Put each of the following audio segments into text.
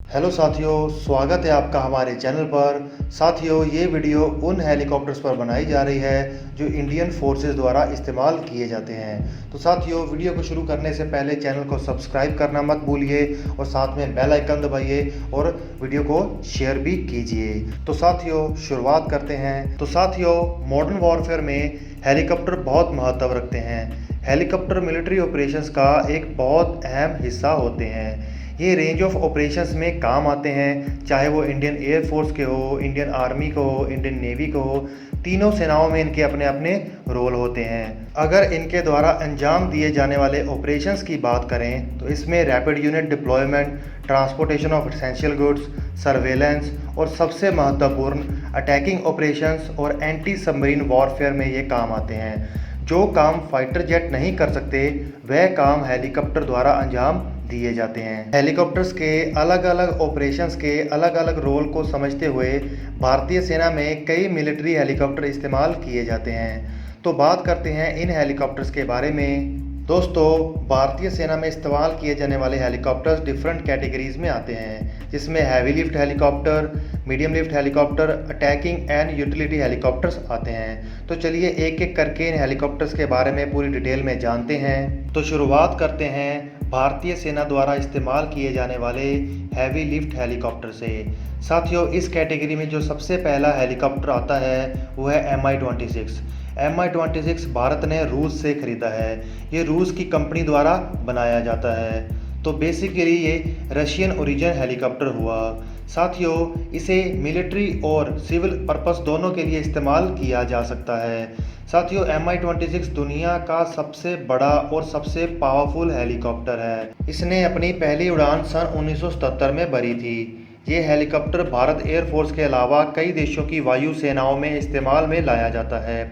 Hello साथियों, स्वागत है आपका हमारे चैनल पर। साथियों, ये वीडियो उन हेलीकॉप्टर्स पर बनाई जा रही है जो इंडियन फोर्सेस द्वारा इस्तेमाल किए जाते हैं। तो साथियों, वीडियो को शुरू करने से पहले चैनल को सब्सक्राइब करना मत भूलिए और साथ में बेल आइकन दबाइए और वीडियो को शेयर भी कीजिए। तो साथियों, शुरुआत करते हैं। तो साथियों, मॉडर्न वॉरफेयर में हेलीकॉप्टर बहुत महत्व रखते हैं। हेलीकॉप्टर मिलिट्री ऑपरेशंस का एक बहुत अहम हिस्सा होते हैं। ये रेंज ऑफ ऑपरेशंस में काम आते हैं, चाहे वो इंडियन एयरफोर्स के हो, इंडियन आर्मी को हो, इंडियन नेवी को हो। तीनों सेनाओं में इनके अपने अपने रोल होते हैं। अगर इनके द्वारा अंजाम दिए जाने वाले ऑपरेशंस की बात करें तो इसमें rapid unit deployment, transportation of essential goods, surveillance और सबसे महत्वपूर्ण अटैकिंग ऑपरेशंस और एंटी सबमरीन वॉरफेयर में ये काम आते हैं। जो काम फाइटर जेट नहीं कर सकते वह काम हेलीकॉप्टर द्वारा अंजाम दिए जाते हैं। हेलीकॉप्टर्स के अलग अलग ऑपरेशंस के अलग अलग रोल को समझते हुए भारतीय सेना में कई मिलिट्री हेलीकॉप्टर इस्तेमाल किए जाते हैं। तो बात करते हैं इन हेलीकॉप्टर्स के बारे में। दोस्तों, भारतीय सेना में इस्तेमाल किए जाने वाले हेलीकॉप्टर्स डिफरेंट कैटेगरीज में आते हैं, जिसमें heavy lift helicopter, medium lift helicopter, attacking and utility helicopters आते हैं। तो चलिए एक एक करके इन हेलीकॉप्टर्स के बारे में पूरी डिटेल में जानते हैं। तो शुरुआत करते हैं भारतीय सेना द्वारा इस्तेमाल किए जाने वाले हैवी लिफ्ट हेलीकॉप्टर से। साथियों, इस कैटेगरी में जो सबसे पहला हेलीकॉप्टर आता है वो है Mi-26। Mi-26 भारत ने रूस से ख़रीदा है। ये रूस की कंपनी द्वारा बनाया जाता है। तो बेसिकली ये रशियन ओरिजिन हेलीकॉप्टर हुआ। साथियों, इसे मिलिट्री और सिविल पर्पस दोनों के लिए इस्तेमाल किया जा सकता है। साथियों, Mi-26 दुनिया का सबसे बड़ा और सबसे पावरफुल हेलीकॉप्टर है। इसने अपनी पहली उड़ान सन 1977 में भरी थी। ये हेलीकॉप्टर भारत एयरफोर्स के अलावा कई देशों की वायु सेनाओं में इस्तेमाल में लाया जाता है।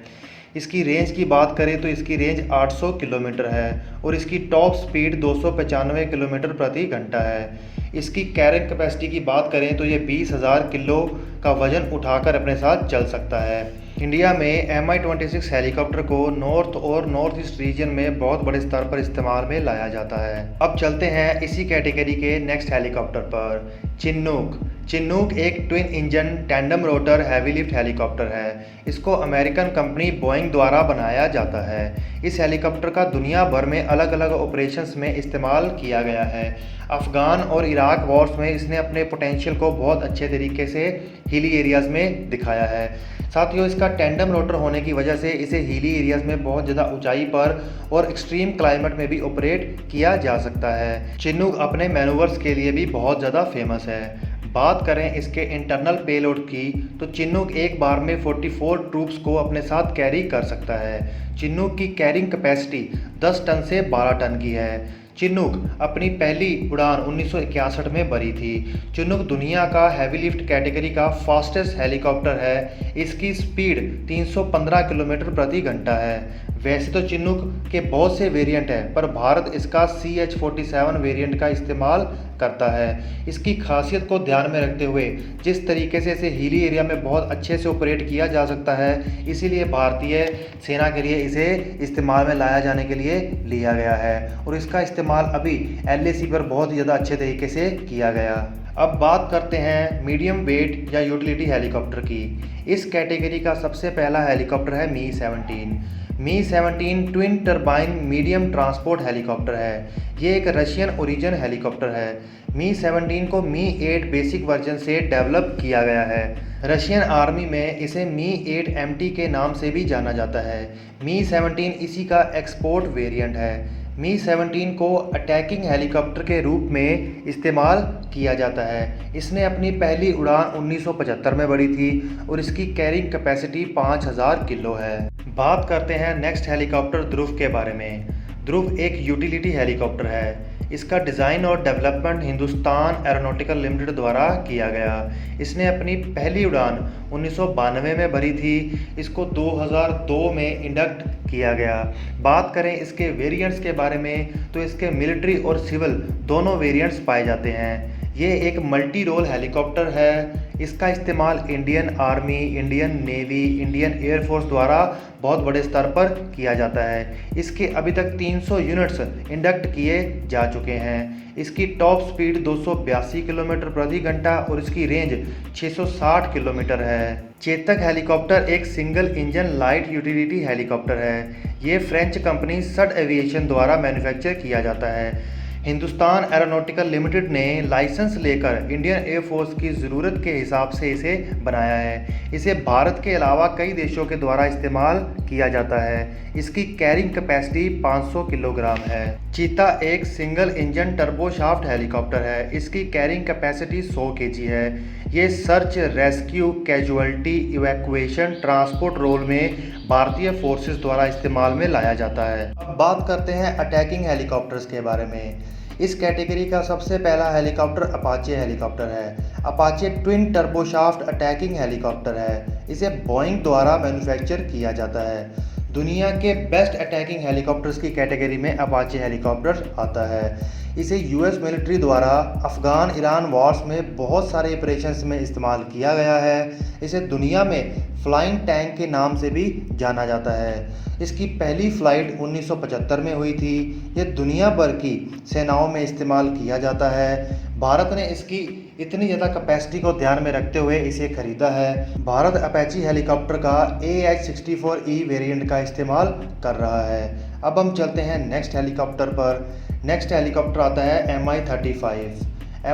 इसकी रेंज की बात करें तो इसकी रेंज 800 किलोमीटर है और इसकी टॉप स्पीड 295 किलोमीटर प्रति घंटा है। इसकी कैरिंग कैपेसिटी की बात करें तो ये 20,000 किलो का वजन उठाकर अपने साथ चल सकता है। इंडिया में Mi-26 हेलीकॉप्टर को नॉर्थ और नॉर्थ ईस्ट रीजन में बहुत बड़े स्तर पर इस्तेमाल में लाया जाता है। अब चलते हैं इसी कैटेगरी के नेक्स्ट हेलीकॉप्टर पर। चिन्नूक एक twin engine tandem rotor heavy lift helicopter है। इसको अमेरिकन कंपनी बोइंग द्वारा बनाया जाता है। इस हेलीकॉप्टर का दुनिया भर में अलग अलग ऑपरेशंस में इस्तेमाल किया गया है। अफ़गान और इराक वॉर्स में इसने अपने पोटेंशियल को बहुत अच्छे तरीके से हिली एरियाज़ में दिखाया है। साथियों, इसका टैंडम रोटर होने की वजह से इसे हिली एरियाज़ में बहुत ज़्यादा ऊंचाई पर और एक्सट्रीम क्लाइमेट में भी ऑपरेट किया जा सकता है। चिन्नूक अपने मैनूवर्स के लिए भी बहुत ज़्यादा फेमस है। बात करें इसके इंटरनल पेलोड की तो चिन्नूक एक बार में 44 ट्रूप्स को अपने साथ कैरी कर सकता है। चिन्नूक की कैरिंग कैपेसिटी 10 टन से 12 टन की है। चिन्नूक अपनी पहली उड़ान 1961 में भरी थी। चिन्नूक दुनिया का हैवी लिफ्ट कैटेगरी का फास्टेस्ट हेलीकॉप्टर है। इसकी स्पीड 315 किलोमीटर प्रति घंटा है। वैसे तो चिन्नूक के बहुत से वेरिएंट हैं, पर भारत इसका CH-47 वेरिएंट का इस्तेमाल करता है। इसकी खासियत को ध्यान में रखते हुए जिस तरीके से इसे हिली एरिया में बहुत अच्छे से ऑपरेट किया जा सकता है, इसीलिए भारतीय सेना के लिए इसे इस्तेमाल में लाया जाने के लिए लिया गया है और इसका इस्तेमाल अभी LAC पर बहुत ही ज़्यादा अच्छे तरीके से किया गया। अब बात करते हैं मीडियम वेट या यूटिलिटी हेलीकॉप्टर की। इस कैटेगरी का सबसे पहला हेलीकॉप्टर है Mi-17। Mi-17 twin turbine medium transport helicopter है। ये एक रशियन ओरिजिन हेलीकॉप्टर है। Mi-17 को Mi-8 बेसिक वर्जन से डेवलप किया गया है। रशियन आर्मी में इसे Mi-8 MT के नाम से भी जाना जाता है। Mi-17 इसी का एक्सपोर्ट वेरिएंट है। Mi-17 को अटैकिंग हेलीकॉप्टर के रूप में इस्तेमाल किया जाता है। इसने अपनी पहली उड़ान 1975 में भरी थी और इसकी कैरिंग कैपेसिटी 5000 किलो है। बात करते हैं नेक्स्ट हेलीकॉप्टर ध्रुव के बारे में। ध्रुव एक यूटिलिटी हेलीकॉप्टर है। इसका डिज़ाइन और डेवलपमेंट हिंदुस्तान एरोनॉटिकल लिमिटेड द्वारा किया गया। इसने अपनी पहली उड़ान 1992 में भरी थी। इसको 2002 में इंडक्ट किया गया। बात करें इसके वेरिएंट्स के बारे में तो इसके मिलिट्री और सिविल दोनों वेरिएंट्स पाए जाते हैं। ये एक मल्टी रोल हेलीकॉप्टर है। इसका इस्तेमाल Indian army, Indian navy, Indian air force द्वारा बहुत बड़े स्तर पर किया जाता है। इसके अभी तक 300 यूनिट्स इंडक्ट किए जा चुके हैं। इसकी टॉप स्पीड 282 किलोमीटर प्रति घंटा और इसकी रेंज 660 किलोमीटर है। चेतक हेलीकॉप्टर एक single engine light utility helicopter है। ये फ्रेंच कंपनी सड एविएशन द्वारा मैन्युफैक्चर किया जाता है। हिंदुस्तान एरोनॉटिकल लिमिटेड ने लाइसेंस लेकर इंडियन एयरफोर्स की ज़रूरत के हिसाब से इसे बनाया है। इसे भारत के अलावा कई देशों के द्वारा इस्तेमाल किया जाता है। इसकी कैरिंग कैपेसिटी 500 किलोग्राम है। चीता एक सिंगल इंजन टर्बोशाफ्ट हेलीकॉप्टर है। इसकी कैरिंग कैपेसिटी 100 केजी है। ये search, rescue, casualty, evacuation, transport role में भारतीय फोर्सेस द्वारा इस्तेमाल में लाया जाता है। अब बात करते हैं अटैकिंग हेलीकॉप्टर्स के बारे में। इस कैटेगरी का सबसे पहला हेलीकॉप्टर अपाचे हेलीकॉप्टर है। Apache twin turboshaft attacking helicopter है। इसे बोइंग द्वारा मैन्युफैक्चर किया जाता है। दुनिया के बेस्ट अटैकिंग हेलीकॉप्टर्स की कैटेगरी में अपाचे हेलीकॉप्टर आता है। इसे यूएस मिलिट्री द्वारा अफ़गान ईरान वॉर्स में बहुत सारे ऑपरेशंस में इस्तेमाल किया गया है। इसे दुनिया में फ्लाइंग टैंक के नाम से भी जाना जाता है। इसकी पहली फ़्लाइट 1975 में हुई थी। ये दुनिया भर की सेनाओं में इस्तेमाल किया जाता है। भारत ने इसकी इतनी ज़्यादा कैपेसिटी को ध्यान में रखते हुए इसे खरीदा है। भारत अपाचे हेलीकॉप्टर का AH-64E वेरिएंट का इस्तेमाल कर रहा है। अब हम चलते हैं नेक्स्ट हेलीकॉप्टर पर। नेक्स्ट हेलीकॉप्टर आता है Mi-35।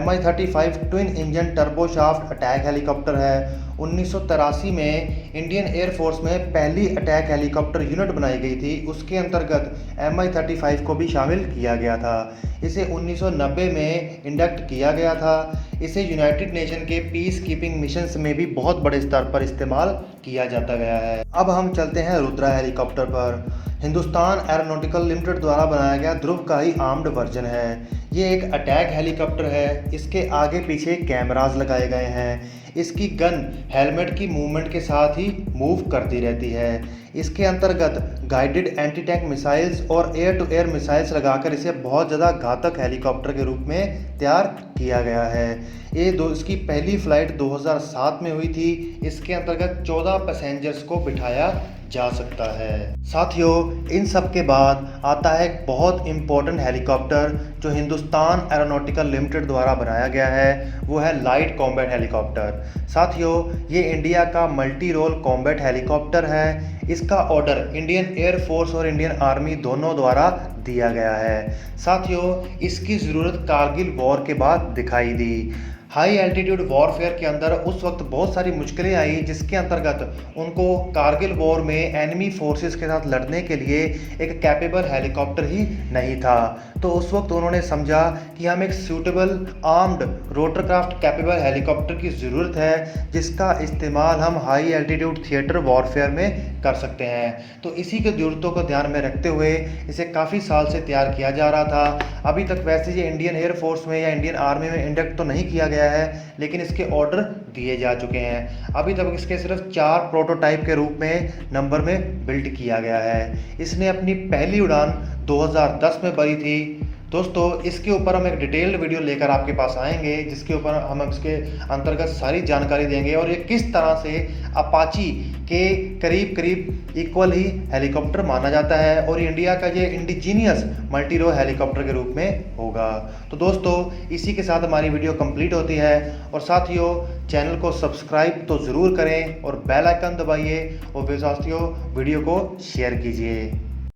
Mi-35 twin engine turboshaft attack helicopter है। 1983 में इंडियन एयरफोर्स में पहली अटैक हेलीकॉप्टर यूनिट बनाई गई थी। उसके अंतर्गत Mi-35 को भी शामिल किया गया था। इसे 1990 में इंडक्ट किया गया था। इसे यूनाइटेड नेशन के पीस कीपिंग मिशंस में भी बहुत बड़े स्तर पर इस्तेमाल किया जाता गया है। अब हम चलते हैं रुद्रा हेलीकॉप्टर पर। हिंदुस्तान एरोनॉटिकल लिमिटेड द्वारा बनाया गया ध्रुव का ही आर्म्ड वर्जन है। ये एक अटैक हेलीकॉप्टर है। इसके आगे पीछे कैमराज लगाए गए हैं। इसकी गन हेलमेट की मूवमेंट के साथ ही मूव करती रहती है। इसके अंतर्गत गाइडेड एंटी टैंक मिसाइल्स और एयर टू एयर मिसाइल्स लगाकर इसे बहुत ज़्यादा घातक हेलीकॉप्टर के रूप में तैयार किया गया है। इसकी पहली फ़्लाइट 2007 में हुई थी। इसके अंतर्गत 14 पैसेंजर्स को बिठाया जा सकता है। साथियों, इन सब के बाद आता है एक बहुत इम्पोर्टेंट हेलीकॉप्टर जो हिंदुस्तान एरोनॉटिकल लिमिटेड द्वारा बनाया गया है। वो है लाइट कॉम्बैट हेलीकॉप्टर। साथियों, ये इंडिया का मल्टी रोल कॉम्बैट हेलीकॉप्टर है। इसका ऑर्डर इंडियन एयरफोर्स और इंडियन आर्मी दोनों द्वारा दिया गया है। साथियों, इसकी ज़रूरत कारगिल वॉर के बाद दिखाई दी। हाई एल्टीट्यूड वॉरफेयर के अंदर उस वक्त बहुत सारी मुश्किलें आई, जिसके अंतर्गत उनको कारगिल वॉर में एनिमी फोर्सेस के साथ लड़ने के लिए एक कैपेबल हेलीकॉप्टर ही नहीं था। तो उस वक्त उन्होंने समझा कि हम एक suitable armed rotorcraft capable helicopter की ज़रूरत है, जिसका इस्तेमाल हम हाई एल्टीट्यूड थिएटर वॉरफेयर में कर सकते हैं। तो इसी के ज़रूरतों को ध्यान में रखते हुए इसे काफ़ी साल से तैयार किया जा रहा था। अभी तक वैसे ये इंडियन एयरफोर्स में या इंडियन आर्मी में इंडक्ट तो नहीं किया गया है, लेकिन इसके ऑर्डर दिए जा चुके हैं। अभी तक इसके सिर्फ 4 प्रोटोटाइप के रूप में नंबर में बिल्ड किया गया है। इसने अपनी पहली उड़ान 2010 में भरी थी। दोस्तों, इसके ऊपर हम एक डिटेल्ड वीडियो लेकर आपके पास आएंगे, जिसके ऊपर हम इसके अंतर्गत सारी जानकारी देंगे और ये किस तरह से अपाची के करीब करीब इक्वल ही हेलीकॉप्टर माना जाता है और इंडिया का ये इंडिजीनियस मल्टी रोल हेलीकॉप्टर के रूप में होगा। तो दोस्तों, इसी के साथ हमारी वीडियो कंप्लीट होती है। और साथियों, चैनल को सब्सक्राइब तो ज़रूर करें और बेल आइकन दबाइए और साथियों वीडियो को शेयर कीजिए।